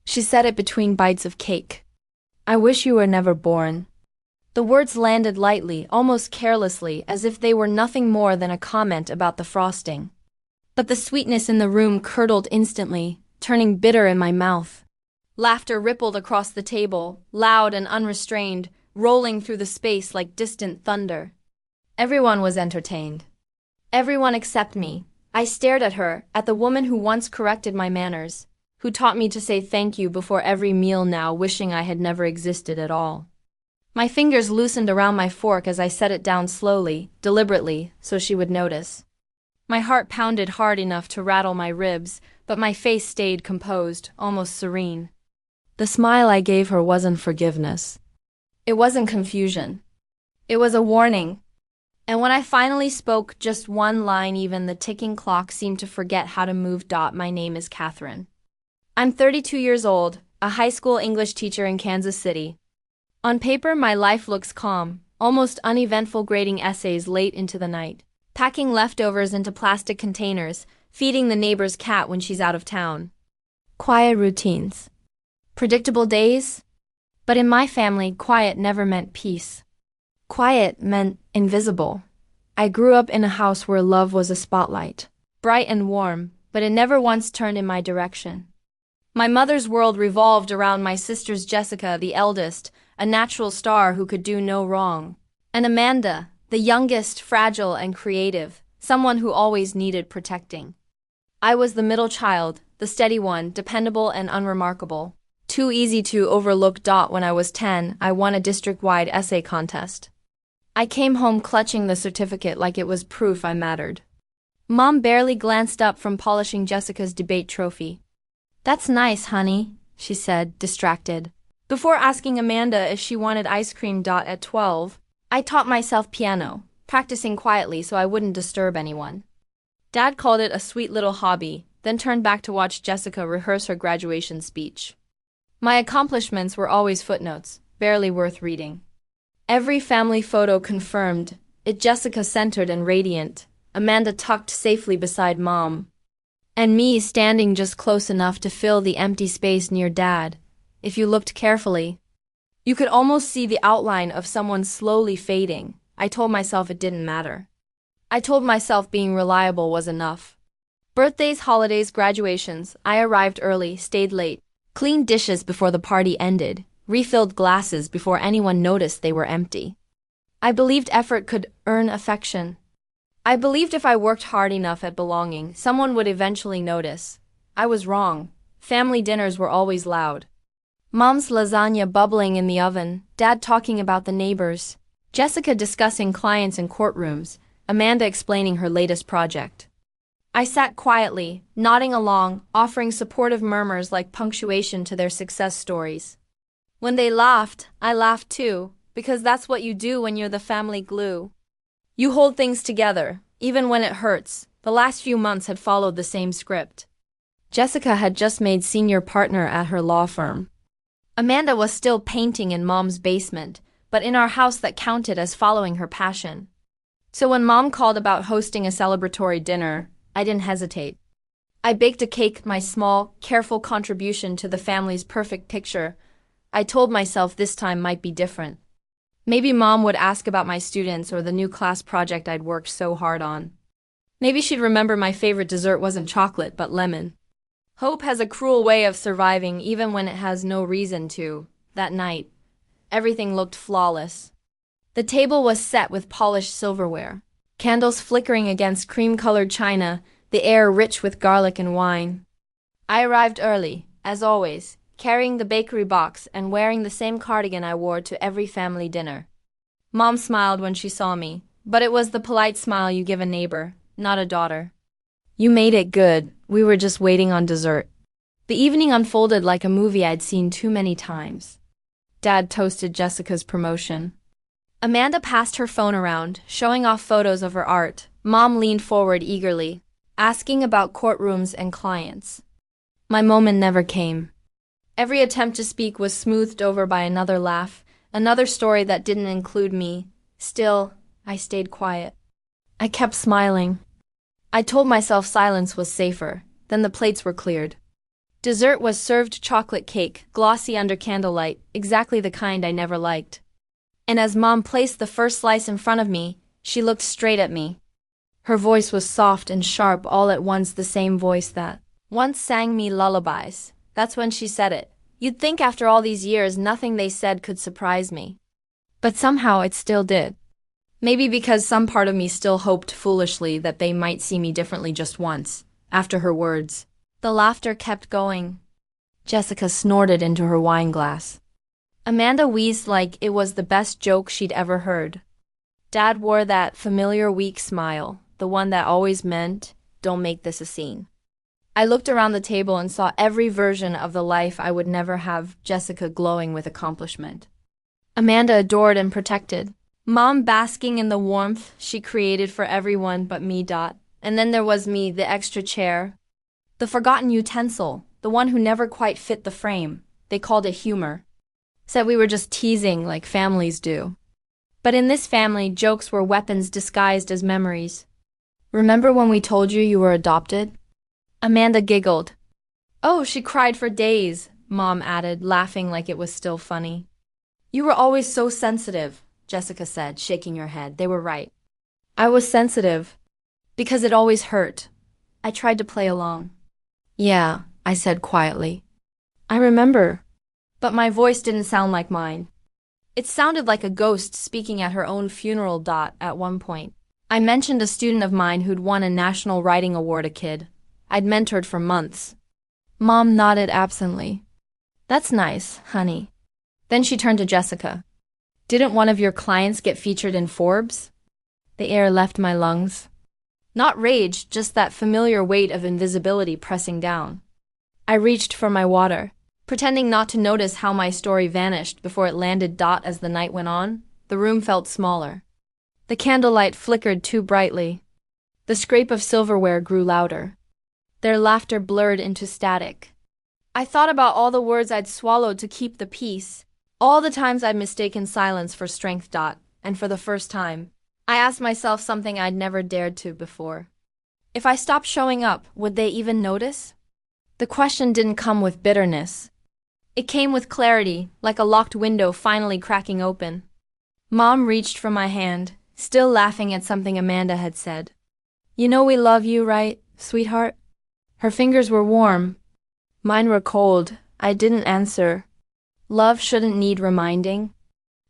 She said it between bites of cake. I wish you were never born. The words landed lightly, almost carelessly, as if they were nothing more than a comment about the frosting. But the sweetness in the room curdled instantly, turning bitter in my mouth. Laughter rippled across the table, loud and unrestrained, rolling through the space like distant thunder. Everyone was entertained. Everyone except me. I stared at her, at the woman who once corrected my manners, who taught me to say thank you before every meal, now wishing I had never existed at all. My fingers loosened around my fork as I set it down slowly, deliberately, so she would notice. My heart pounded hard enough to rattle my ribs, but my face stayed composed, almost serene. The smile I gave her wasn't forgiveness. It wasn't confusion. It was a warning. And when I finally spoke just one line, even the ticking clock seemed to forget how to move. My name is Catherine. I'm 32 years old, a high school English teacher in Kansas City. On paper, my life looks calm, almost uneventful, grading essays late into the night, packing leftovers into plastic containers, feeding the neighbor's cat when she's out of town. Quiet routines. Predictable days? But in my family, quiet never meant peace. Quiet meant invisible. I grew up in a house where love was a spotlight, bright and warm, but it never once turned in my direction. My mother's world revolved around my sisters, Jessica, the eldest, a natural star who could do no wrong, and Amanda, the youngest, fragile and creative, someone who always needed protecting. I was the middle child, the steady one, dependable and unremarkable. Too easy to overlook. When I was 10, I won a district-wide essay contest. I came home clutching the certificate like it was proof I mattered. Mom barely glanced up from polishing Jessica's debate trophy. "That's nice, honey," she said, distracted. Before asking Amanda if she wanted ice cream. At 12, I taught myself piano, practicing quietly so I wouldn't disturb anyone. Dad called it a sweet little hobby, then turned back to watch Jessica rehearse her graduation speech. My accomplishments were always footnotes, barely worth reading. Every family photo confirmed it: Jessica centered and radiant, Amanda tucked safely beside Mom, and me standing just close enough to fill the empty space near Dad. If you looked carefully, you could almost see the outline of someone slowly fading. I told myself it didn't matter. I told myself being reliable was enough. Birthdays, holidays, graduations, I arrived early, stayed late, cleaned dishes before the party ended, refilled glasses before anyone noticed they were empty. I believed effort could earn affection. I believed if I worked hard enough at belonging, someone would eventually notice. I was wrong. Family dinners were always loud. Mom's lasagna bubbling in the oven, Dad talking about the neighbors, Jessica discussing clients in courtrooms, Amanda explaining her latest project. I sat quietly, nodding along, offering supportive murmurs like punctuation to their success stories. When they laughed, I laughed too, because that's what you do when you're the family glue. You hold things together, even when it hurts. The last few months had followed the same script. Jessica had just made senior partner at her law firm. Amanda was still painting in Mom's basement, but in our house that counted as following her passion. So when Mom called about hosting a celebratory dinner, I didn't hesitate. I baked a cake, my small, careful contribution to the family's perfect picture. I told myself this time might be different. Maybe Mom would ask about my students or the new class project I'd worked so hard on. Maybe she'd remember my favorite dessert wasn't chocolate but lemon. Hope has a cruel way of surviving even when it has no reason to. That night, everything looked flawless. The table was set with polished silverware, candles flickering against cream-colored china, the air rich with garlic and wine. I arrived early, as always, carrying the bakery box and wearing the same cardigan I wore to every family dinner. Mom smiled when she saw me, but it was the polite smile you give a neighbor, not a daughter. "You made it good, we were just waiting on dessert." The evening unfolded like a movie I'd seen too many times. Dad toasted Jessica's promotion. Amanda passed her phone around, showing off photos of her art. Mom leaned forward eagerly, asking about courtrooms and clients. My moment never came. Every attempt to speak was smoothed over by another laugh, another story that didn't include me. Still, I stayed quiet. I kept smiling. I told myself silence was safer. Then the plates were cleared. Dessert was served chocolate cake, glossy under candlelight, exactly the kind I never liked. And as Mom placed the first slice in front of me, she looked straight at me. Her voice was soft and sharp all at once, the same voice that once sang me lullabies. That's when she said it. You'd think after all these years nothing they said could surprise me. But somehow it still did. Maybe because some part of me still hoped foolishly that they might see me differently just once, after her words. The laughter kept going. Jessica snorted into her wine glass. Amanda wheezed like it was the best joke she'd ever heard. Dad wore that familiar weak smile, the one that always meant, don't make this a scene. I looked around the table and saw every version of the life I would never have, Jessica glowing with accomplishment. Amanda adored and protected. Mom basking in the warmth she created for everyone but me. And then there was me, the extra chair. The forgotten utensil, the one who never quite fit the frame. They called it humor. Said we were just teasing like families do. But in this family, jokes were weapons disguised as memories. Remember when we told you you were adopted? Amanda giggled. Oh, she cried for days, Mom added, laughing like it was still funny. You were always so sensitive, Jessica said, shaking her head. They were right. I was sensitive. Because it always hurt. I tried to play along. Yeah, I said quietly. I remember. But my voice didn't sound like mine. It sounded like a ghost speaking at her own funeral. At one point, I mentioned a student of mine who'd won a national writing award, a kid I'd mentored for months. Mom nodded absently. That's nice, honey. Then she turned to Jessica. Didn't one of your clients get featured in Forbes? The air left my lungs. Not rage, just that familiar weight of invisibility pressing down. I reached for my water, pretending not to notice how my story vanished before it landed. As the night went on, the room felt smaller. The candlelight flickered too brightly. The scrape of silverware grew louder. Their laughter blurred into static. I thought about all the words I'd swallowed to keep the peace, all the times I'd mistaken silence for strength. And for the first time, I asked myself something I'd never dared to before. If I stopped showing up, would they even notice? The question didn't come with bitterness. It came with clarity, like a locked window finally cracking open. Mom reached for my hand, still laughing at something Amanda had said. You know we love you, right, sweetheart? Her fingers were warm. Mine were cold. I didn't answer. Love shouldn't need reminding.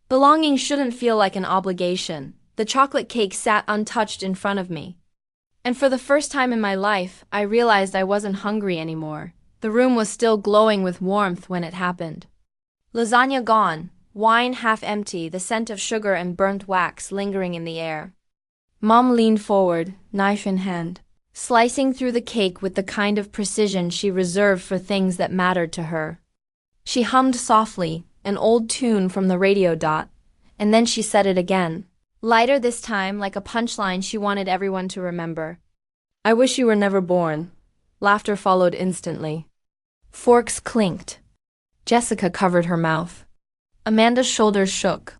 Belonging shouldn't feel like an obligation. The chocolate cake sat untouched in front of me. And for the first time in my life, I realized I wasn't hungry anymore. The room was still glowing with warmth when it happened. Lasagna gone, wine half empty, the scent of sugar and burnt wax lingering in the air. Mom leaned forward, knife in hand, slicing through the cake with the kind of precision she reserved for things that mattered to her. She hummed softly, an old tune from the radio. And then she said it again. Lighter this time, like a punchline she wanted everyone to remember. I wish you were never born. Laughter followed instantly. Forks clinked. Jessica covered her mouth. Amanda's shoulders shook.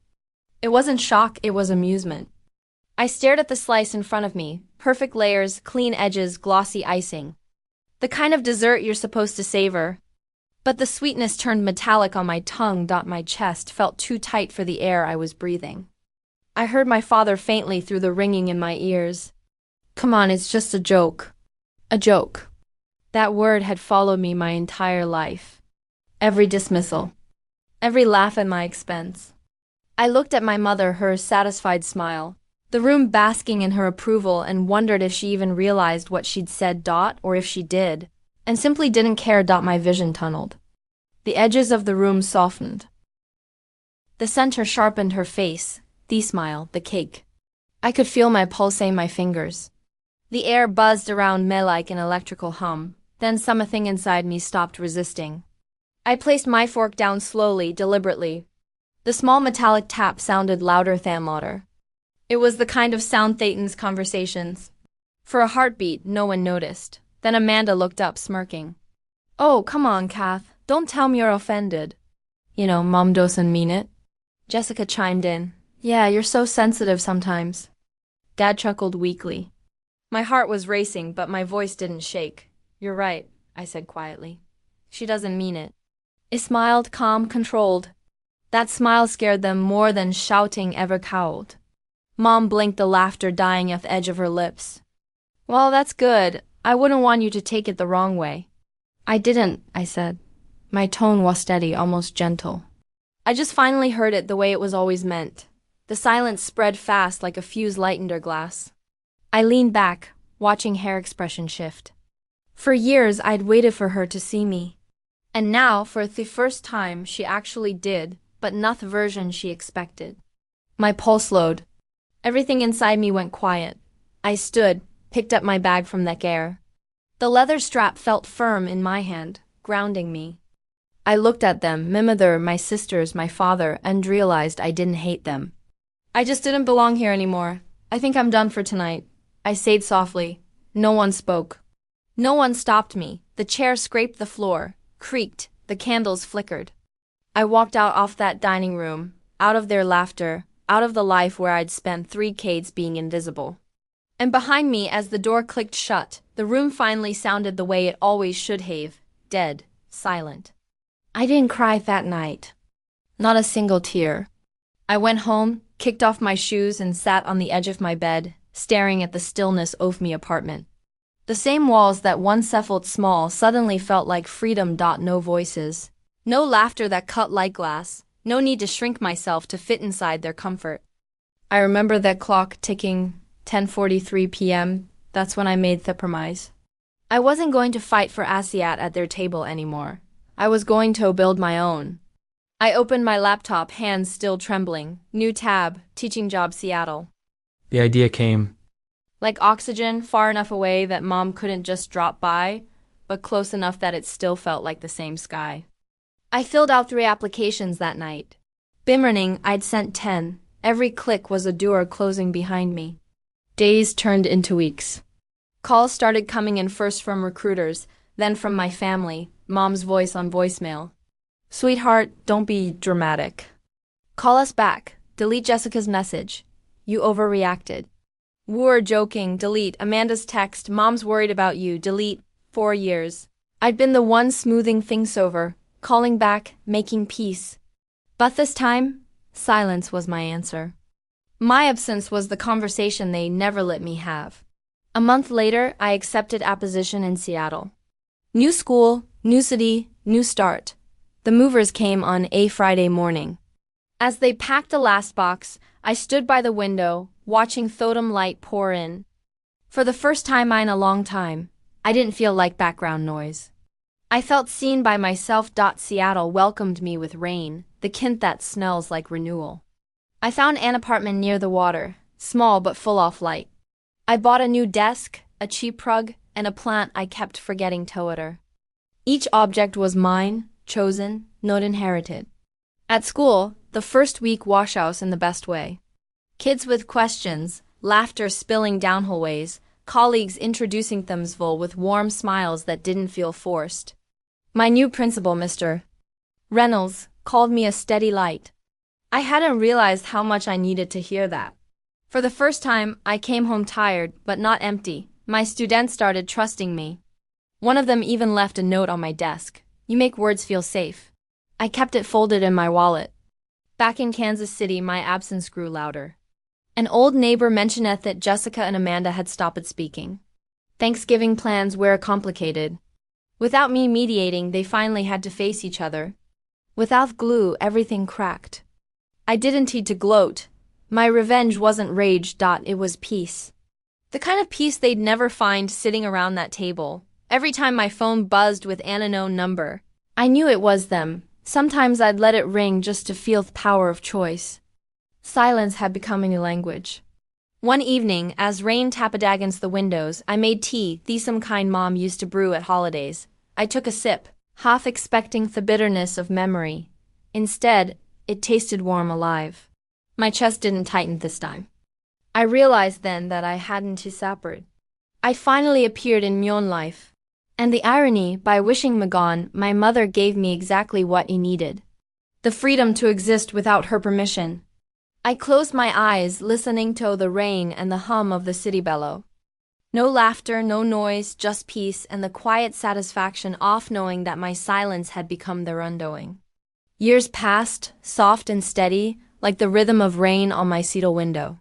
It wasn't shock, it was amusement. I stared at the slice in front of me, perfect layers, clean edges, glossy icing. The kind of dessert you're supposed to savor. But the sweetness turned metallic on my tongue. My chest felt too tight for the air I was breathing. I heard my father faintly through the ringing in my ears. Come on, it's just a joke. A joke. That word had followed me my entire life. Every dismissal. Every laugh at my expense. I looked at my mother, her satisfied smile, the room basking in her approval, and wondered if she even realized what she'd said. Or if she did, and simply didn't care. My vision tunneled. The edges of the room softened. The center sharpened her face. The smile, the cake. I could feel my pulsing my fingers. The air buzzed around me like an electrical hum. Then something inside me stopped resisting. I placed my fork down slowly, deliberately. The small metallic tap sounded louder than louder. It was the kind of sound Thetans conversations. For a heartbeat, no one noticed. Then Amanda looked up, smirking. Oh, come on, Kath. Don't tell me you're offended. You know, Mom doesn't mean it. Jessica chimed in. Yeah, you're so sensitive sometimes. Dad chuckled weakly. My heart was racing, but my voice didn't shake. You're right, I said quietly. She doesn't mean it. It smiled, calm, controlled. That smile scared them more than shouting ever cowed. Mom blinked, the laughter dying at the edge of her lips. Well, that's good. I wouldn't want you to take it the wrong way. I didn't, I said. My tone was steady, almost gentle. I just finally heard it the way it was always meant. The silence spread fast like a fuse lightened her glass. I leaned back, watching her expression shift. For years, I'd waited for her to see me. And now, for the first time, she actually did, but not the version she expected. My pulse slowed. Everything inside me went quiet. I stood, picked up my bag from the air. The leather strap felt firm in my hand, grounding me. I looked at them, my mother, my sisters, my father, and realized I didn't hate them. I just didn't belong here anymore. I think I'm done for tonight, I said softly. No one spoke. No one stopped me. The chair scraped the floor, creaked, the candles flickered. I walked out of that dining room, out of their laughter, out of the life where I'd spent 3 decades being invisible. And behind me, as the door clicked shut, the room finally sounded the way it always should have, dead, silent. I didn't cry that night. Not a single tear. I went home, kicked off my shoes, and sat on the edge of my bed, staring at the stillness of my apartment. The same walls that once felt small suddenly felt like freedom. No voices. No laughter that cut like glass. No need to shrink myself to fit inside their comfort. I remember that clock ticking, 10:43 p.m. That's when I made the promise. I wasn't going to fight for Asiat at their table anymore. I was going to build my own. I opened my laptop, hands still trembling. New tab, teaching job Seattle. The idea came. Like oxygen, far enough away that Mom couldn't just drop by, but close enough that it still felt like the same sky. I filled out 3 applications that night. Bimmerning, I'd sent 10. Every click was a door closing behind me. Days turned into weeks. Calls started coming in, first from recruiters, then from my family, Mom's voice on voicemail. Sweetheart, don't be dramatic. Call us back. Delete Jessica's message. You overreacted. We're joking. Delete Amanda's text. Mom's worried about you. Delete. 4 years. I'd been the one smoothing things over, calling back, making peace. But this time, silence was my answer. My absence was the conversation they never let me have. A month later, I accepted a position in Seattle. New school, new city, new start. The movers came on a Friday morning. As they packed the last box, I stood by the window, watching Thotum light pour in. For the first time in a long time, I didn't feel like background noise. I felt seen by myself. Seattle welcomed me with rain, the kind that smells like renewal. I found an apartment near the water, small but full of light. I bought a new desk, a cheap rug, and a plant I kept forgetting to water. Each object was mine, chosen, not inherited. At school, the first week washouts in the best way. Kids with questions, laughter spilling down hallways, colleagues introducing themselves with warm smiles that didn't feel forced. My new principal, Mr. Reynolds, called me a steady light. I hadn't realized how much I needed to hear that. For the first time, I came home tired, but not empty. My students started trusting me. One of them even left a note on my desk. You make words feel safe. I kept it folded in my wallet. Back in Kansas City, my absence grew louder. An old neighbor mentioned that Jessica and Amanda had stopped speaking. Thanksgiving plans were complicated. Without me mediating, they finally had to face each other. Without glue, everything cracked. I didn't need to gloat. My revenge wasn't rage. It was peace. The kind of peace they'd never find sitting around that table. Every time my phone buzzed with an unknown number, I knew it was them. Sometimes I'd let it ring just to feel the power of choice. Silence had become a new language. One evening, as rain tapped against the windows, I made tea, the some kind Mom used to brew at holidays. I took a sip, half expecting the bitterness of memory. Instead, it tasted warm, alive. My chest didn't tighten this time. I realized then that I hadn't to separate. I finally appeared in my own life. And the irony, by wishing me gone, my mother gave me exactly what I needed. The freedom to exist without her permission. I closed my eyes, listening to the rain and the hum of the city below. No laughter, no noise, just peace and the quiet satisfaction of knowing that my silence had become their undoing. Years passed, soft and steady, like the rhythm of rain on my cedar window.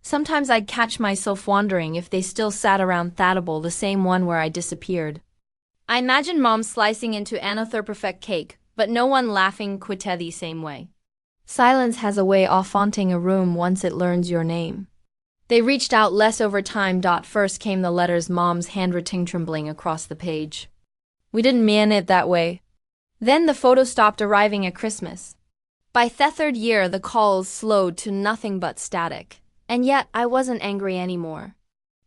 Sometimes I'd catch myself wondering if they still sat around Thatable, the same one where I disappeared. I imagined Mom slicing into another perfect cake, but no one laughing quite the same way. Silence has a way of haunting a room once it learns your name. They reached out less over time. First came the letters, Mom's handwriting trembling across the page. We didn't mean it that way. Then the photos stopped arriving at Christmas. By the third year, the calls slowed to nothing but static. And yet, I wasn't angry anymore.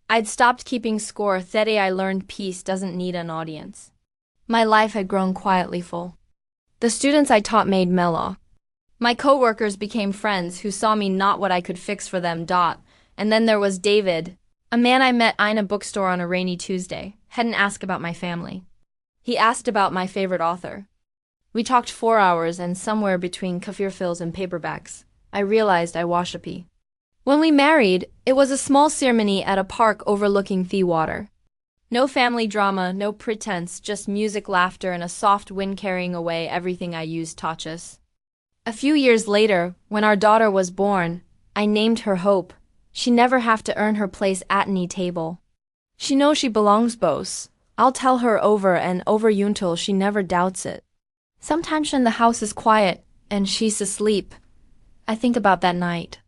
I'd stopped keeping score. That day I learned peace doesn't need an audience. My life had grown quietly full. The students I taught made mellow. My co-workers became friends who saw me not what I could fix for them. And then there was David, a man I met in a bookstore on a rainy Tuesday. Hadn't asked about my family. He asked about my favorite author. We talked 4 hours, and somewhere between coffee fills and paperbacks, I realized I worshippy. When we married, it was a small ceremony at a park overlooking the water. No family drama, no pretense, just music, laughter, and a soft wind carrying away everything I used touches. A few years later, when our daughter was born, I named her Hope. She never have to earn her place at any table. She knows she belongs both. I'll tell her over and over until she never doubts it. Sometimes when the house is quiet and she's asleep, I think about that night.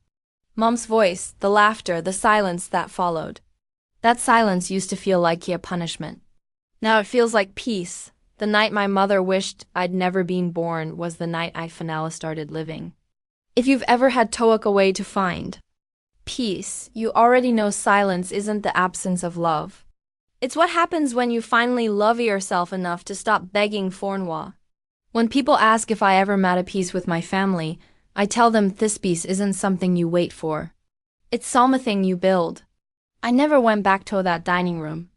Mom's voice, the laughter, the silence that followed. That silence used to feel like a punishment. Now it feels like peace. The night my mother wished I'd never been born was the night I finally started living. If you've ever had to walk away to find peace, you already know silence isn't the absence of love. It's what happens when you finally love yourself enough to stop begging for more. When people ask if I ever made a peace with my family, I tell them this peace isn't something you wait for. It's something you build. I never went back to that dining room.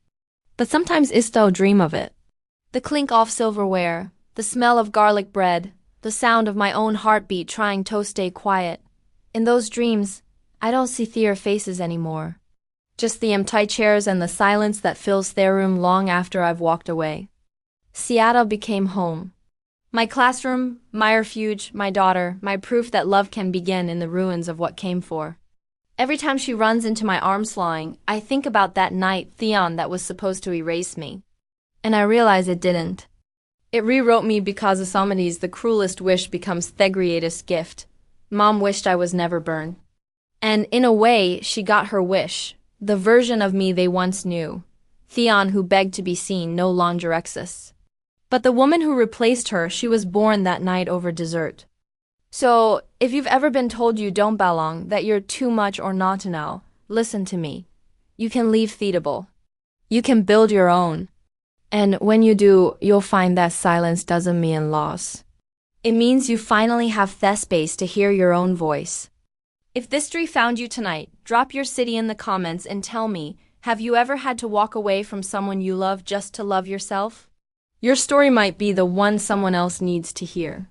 But sometimes I still dream of it. The clink of silverware, the smell of garlic bread, the sound of my own heartbeat trying to stay quiet. In those dreams, I don't see their faces anymore. Just the empty chairs and the silence that fills their room long after I've walked away. Seattle became home. My classroom, my refuge, my daughter, my proof that love can begin in the ruins of what came for. Every time she runs into my arms flying, I think about that night Theon that was supposed to erase me. And I realize it didn't. It rewrote me because of somebody's the cruelest wish becomes the greatest gift. Mom wished I was never born. And in a way, she got her wish. The version of me they once knew. Theon who begged to be seen no longer exists. But the woman who replaced her, she was born that night over dessert. So, if you've ever been told you don't belong, that you're too much or not enough, listen to me. You can leave Theatable. You can build your own. And when you do, you'll find that silence doesn't mean loss. It means you finally have the space to hear your own voice. If this story found you tonight, drop your city in the comments and tell me, have you ever had to walk away from someone you love just to love yourself? Your story might be the one someone else needs to hear.